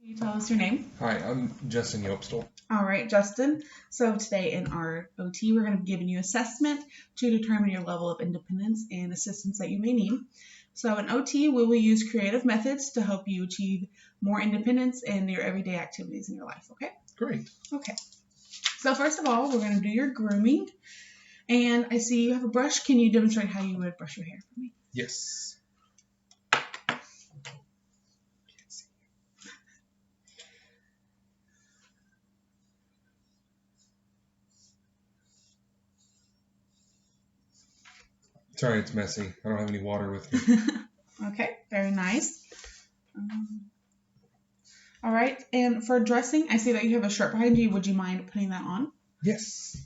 Can you tell us your name? Hi, I'm Justin Yopstel. All right, Justin. So today in our OT, we're going to be giving you assessment to determine your level of independence and assistance that you may need. So in OT, we will use creative methods to help you achieve more independence in your everyday activities in your life, okay? Great. Okay. So first of all, we're going to do your grooming. And I see you have a brush. Can you demonstrate how you would brush your hair for me? Yes. Sorry, it's messy. I don't have any water with me. Okay, very nice. All right, and for dressing, I see that you have a shirt behind you. Would you mind putting that on? Yes.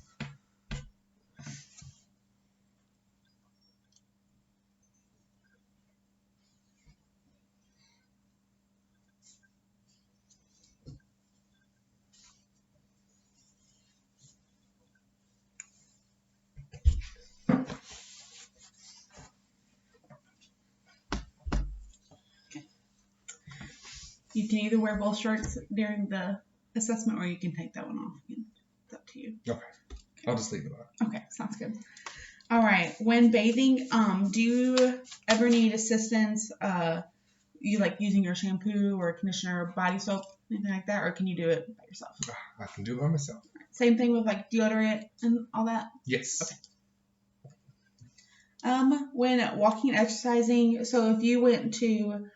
You can either wear both shirts during the assessment or you can take that one off. It's up to you. Okay. I'll just leave it on. Okay, sounds good. All right, when bathing, do you ever need assistance? You like using your shampoo or conditioner or body soap, anything like that, or can you do it by yourself? I can do it by myself. Same thing with like deodorant and all that? Yes. Okay. When walking and exercising, so if you went to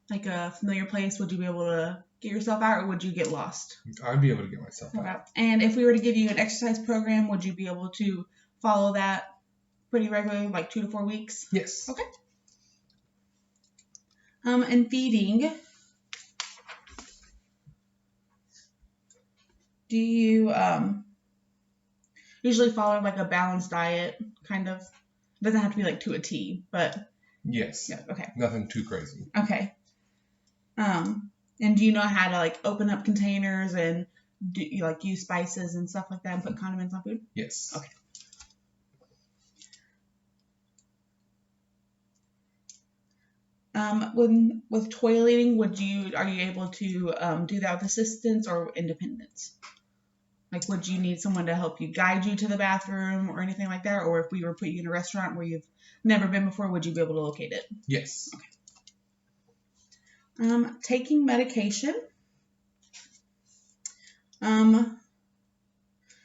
like a familiar place, would you be able to get yourself out or would you get lost? I'd be able to get myself out. Okay. And if we were to give you an exercise program, would you be able to follow that pretty regularly, like 2 to 4 weeks? Yes. Okay. And feeding, do you usually follow like a balanced diet, kind of? It doesn't have to be like to a T, but Yes. yeah, okay. Nothing too crazy. Okay. And do you know how to like open up containers and do you like use spices and stuff like that and put condiments on food? Yes. Okay. When with toileting, are you able to do that with assistance or independence? Like, would you need someone to help you guide you to the bathroom or anything like that? Or if we were put you in a restaurant where you've never been before, would you be able to locate it? Yes. Okay. Taking medication.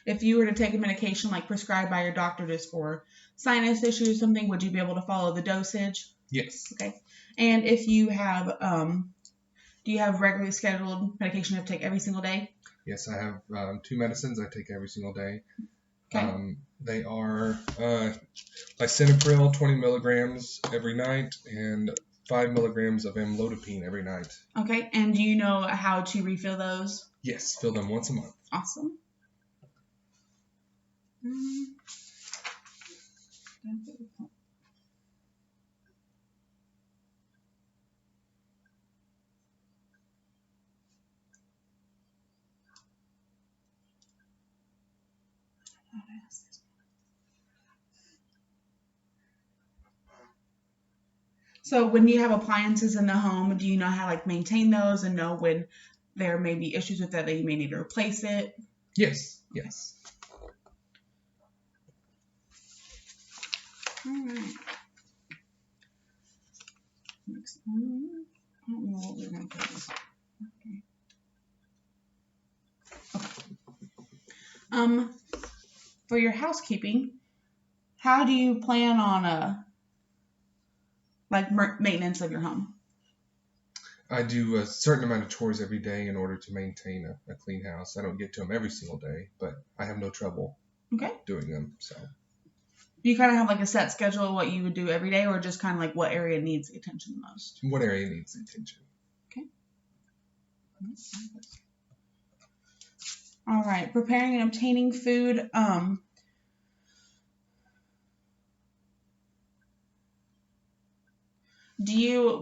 If you were to take a medication like prescribed by your doctor just for sinus issues or something, would you be able to follow the dosage? Yes. Okay. And if you have, do you have regularly scheduled medication you have to take every single day? Yes, I have 2 medicines I take every single day. Okay. They are lisinopril, 20 milligrams every night, and 5 milligrams of amlodipine every night. Okay. And do you know how to refill those? Yes, fill them once a month. Awesome. So when you have appliances in the home, do you know how to like maintain those and know when there may be issues with that you may need to replace it? Yes. Yes. All right. Next one. I don't know what we're going to do. Okay. For your housekeeping, how do you plan on maintenance of your home? I do a certain amount of chores every day in order to maintain a clean house. I don't get to them every single day, but I have no trouble doing them. So, do you kind of have like a set schedule of what you would do every day, or just kind of like what area needs the attention the most? What area needs the attention? Okay. All right. Preparing and obtaining food.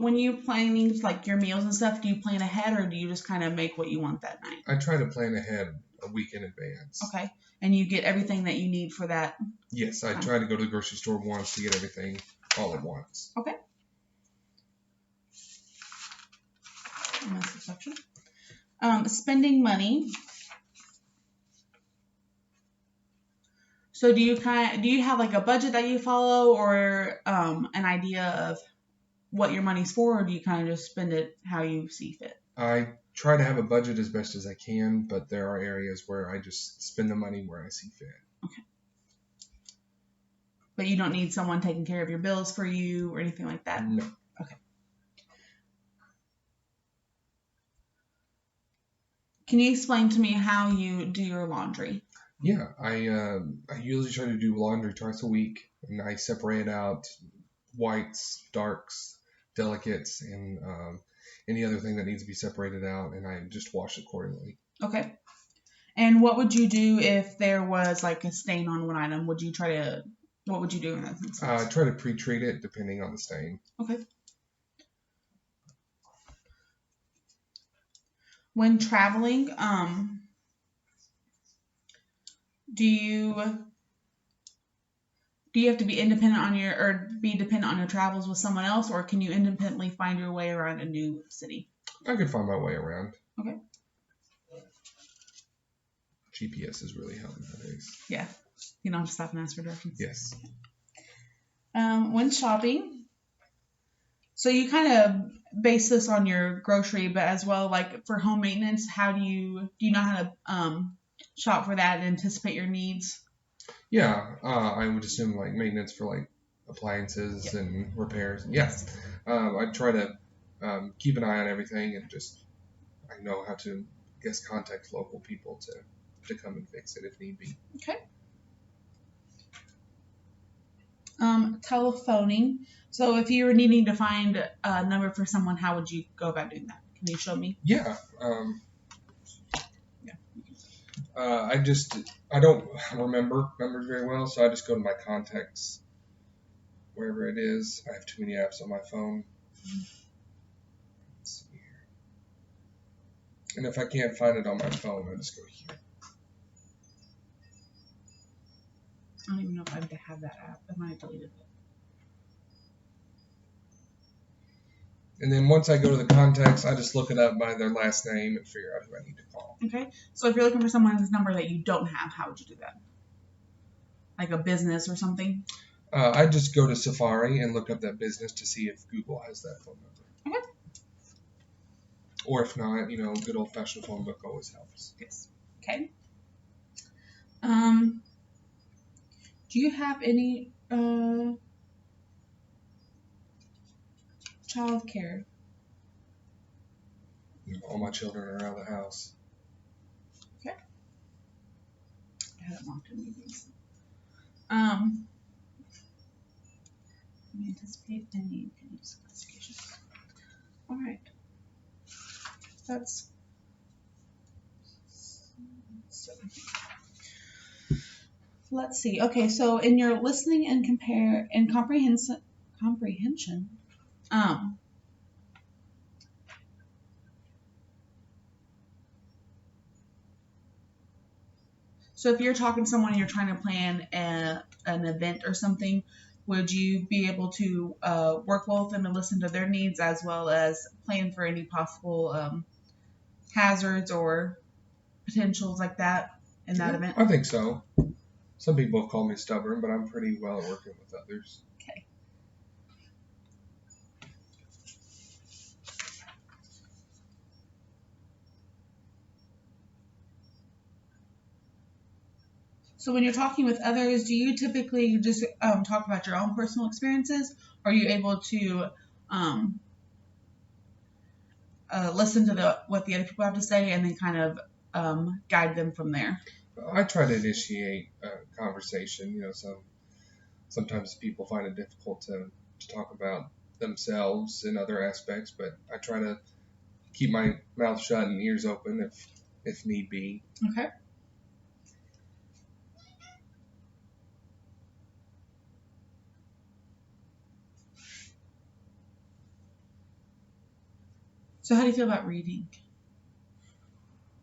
When you planning like your meals and stuff, do you plan ahead or do you just kind of make what you want that night? I try to plan ahead a week in advance. Okay. And you get everything that you need for that? Yes, I try to go to the grocery store once to get everything all at once. Okay. Unless it's section. Spending money. So do you have like a budget that you follow, or an idea of what your money's for, or do you kind of just spend it how you see fit? I try to have a budget as best as I can, but there are areas where I just spend the money where I see fit. Okay. But you don't need someone taking care of your bills for you or anything like that? No. Okay. Can you explain to me how you do your laundry? Yeah, I usually try to do laundry twice a week, and I separate out whites, darks, delicates, and any other thing that needs to be separated out, and I just wash accordingly. Okay. And what would you do if there was like a stain on one item? What would you do in that instance? I try to pre-treat it depending on the stain. Okay. When traveling, do you have to be dependent on your travels with someone else, or can you independently find your way around a new city? I could find my way around. Okay. GPS is really helping nowadays. Yeah. You don't have to stop and ask for directions. Yes. When shopping, so you kind of base this on your grocery, but as well, like for home maintenance, do you know how to shop for that and anticipate your needs? Yeah, I would assume like maintenance for like appliances and repairs. Yes, I try to keep an eye on everything, and I know how to contact local people to come and fix it if need be. Okay. Telephoning. So if you were needing to find a number for someone, how would you go about doing that? Can you show me? Yeah. I don't remember numbers very well, so I just go to my contacts wherever it is. I have too many apps on my phone. Let's see here. And if I can't find it on my phone, I just go here. I don't even know if I have that app. I might have deleted it. And then once I go to the contacts, I just look it up by their last name and figure out who I need to call. Okay. So if you're looking for someone's number that you don't have, how would you do that? Like a business or something? I just go to Safari and look up that business to see if Google has that phone number. Okay. Or if not, good old-fashioned phone book always helps. Yes. Okay. Do you have any childcare? All my children are out of the house. Okay. I haven't walked in these. Anticipate any classifications. All right. That's so. Let's see. Okay, so in your listening and comprehension, so if you're talking to someone and you're trying to plan an event or something, would you be able to work well with them and listen to their needs as well as plan for any possible hazards or potentials like that in that event? I think so. Some people have called me stubborn, but I'm pretty well at working with others. Okay. So when you're talking with others, do you typically just talk about your own personal experiences? Or are you able to listen to what the other people have to say and then kind of guide them from there? I try to initiate a conversation. Sometimes people find it difficult to talk about themselves and other aspects, but I try to keep my mouth shut and ears open if need be. Okay. So how do you feel about reading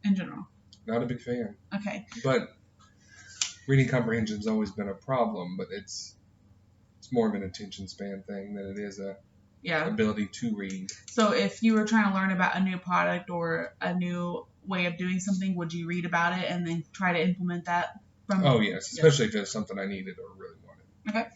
in general? Not a big fan. Okay. But reading comprehension has always been a problem, but it's more of an attention span thing than it is a ability to read. So if you were trying to learn about a new product or a new way of doing something, would you read about it and then try to implement that? Oh, yes, especially if it's something I needed or really wanted. Okay.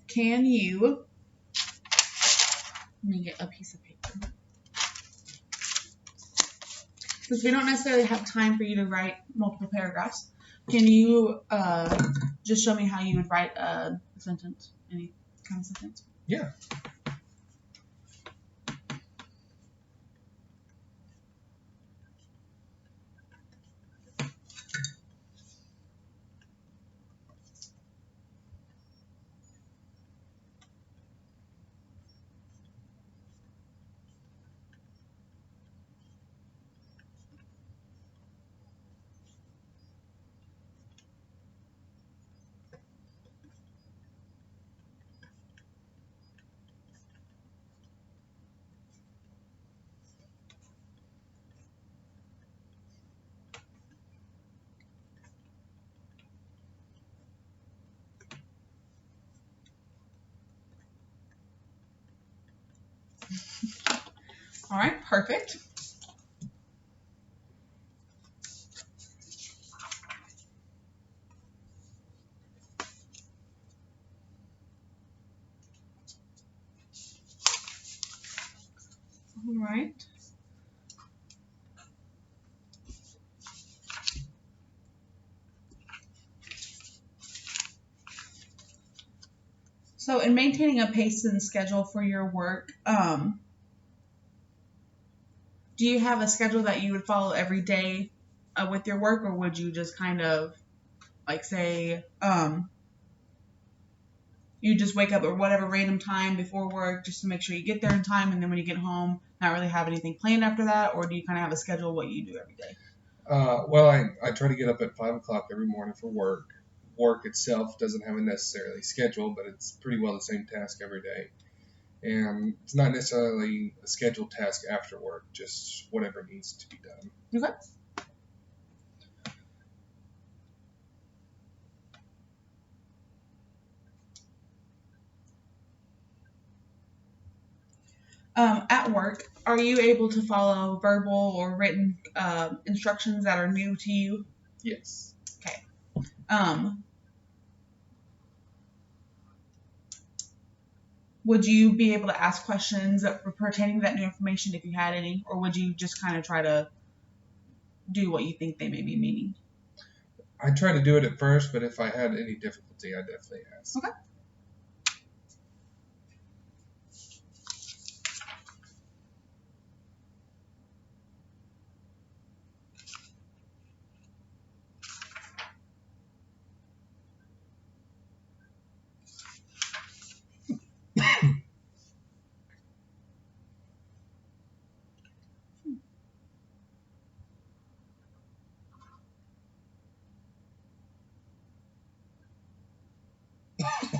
Can you, let me get a piece of paper. Because we don't necessarily have time for you to write multiple paragraphs. Can you just show me how you would write a sentence, any kind of sentence? Yeah. All right, perfect. All right. So in maintaining a pace and schedule for your work, do you have a schedule that you would follow every day with your work, or would you just kind of like say you just wake up at whatever random time before work just to make sure you get there in time, and then when you get home, not really have anything planned after that, or do you kind of have a schedule of what you do every day? Well, I try to get up at 5 o'clock every morning for work. Work itself doesn't have a necessarily schedule, but it's pretty well the same task every day. And it's not necessarily a scheduled task after work, just whatever needs to be done. Okay. At work, are you able to follow verbal or written instructions that are new to you? Yes. Okay. Would you be able to ask questions pertaining to that new information if you had any, or would you just kind of try to do what you think they may be meaning? I try to do it at first, but if I had any difficulty, I definitely ask. Okay.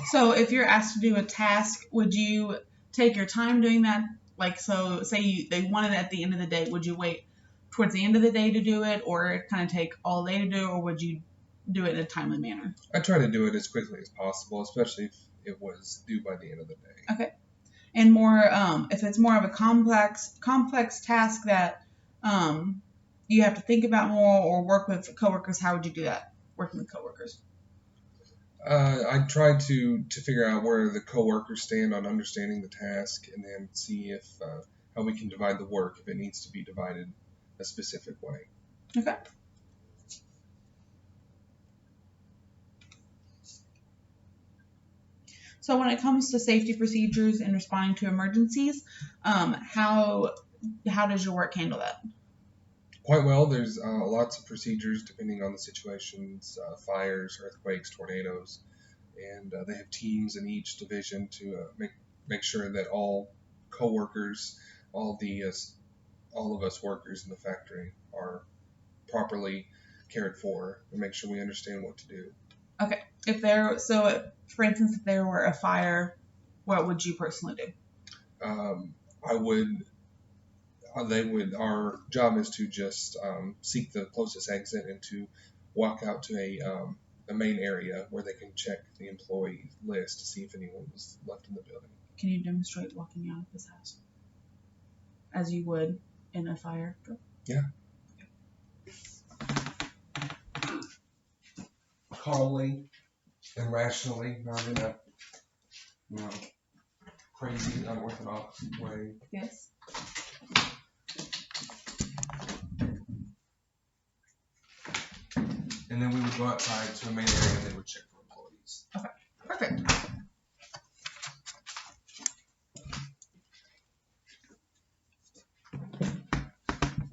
So if you're asked to do a task, would you take your time doing that? Like, so say they want it at the end of the day, would you wait towards the end of the day to do it, or kind of take all day to do it, or would you do it in a timely manner? I try to do it as quickly as possible, especially if it was due by the end of the day. Okay. And more, if it's more of a complex task that you have to think about more or work with coworkers, how would you do that? Working with coworkers. I try to figure out where the coworkers stand on understanding the task, and then see if how we can divide the work if it needs to be divided a specific way. Okay. So when it comes to safety procedures and responding to emergencies, how does your work handle that? Quite well. There's lots of procedures depending on the situations, fires, earthquakes, tornadoes, and they have teams in each division to make sure that all coworkers, all of us workers in the factory are properly cared for, and make sure we understand what to do. Okay. For instance, if there were a fire, what would you personally do? Our job is to just seek the closest exit and to walk out to a main area where they can check the employee list to see if anyone was left in the building. Can you demonstrate walking out of this house as you would in a fire drill? Yeah. Calmly and rationally, not in a crazy, unorthodox way. Yes. And then we would go outside to a main area and they would check for employees. Okay, perfect.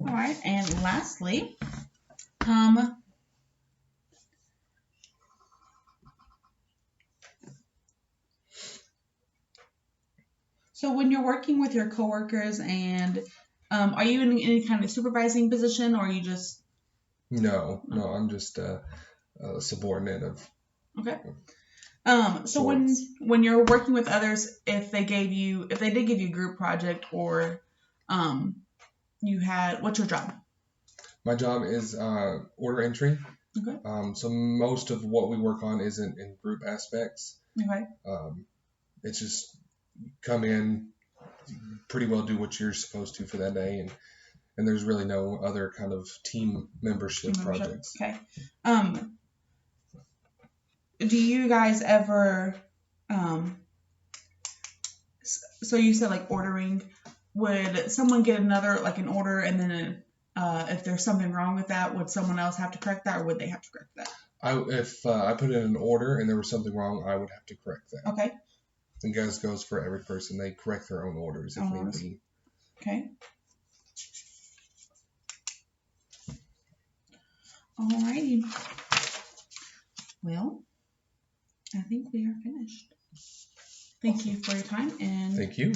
All right, and lastly, so when you're working with your coworkers and are you in any kind of supervising position, or are you just? No, I'm just a subordinate of. Okay. So when you're working with others, if they did give you a group project, or what's your job? My job is order entry. Okay. So most of what we work on isn't in group aspects. Okay. It's just come in, pretty well do what you're supposed to for that day, and there's really no other kind of team membership projects. Okay. Do you guys ever, so you said like ordering, would someone get an order and then if there's something wrong with that, would someone else have to correct that, or would they have to correct that? If I put in an order and there was something wrong, I would have to correct that. Okay. And that goes for every person. They correct their own orders if need be. Okay. Alrighty. Well, I think we are finished. Thank you for your time, and thank you.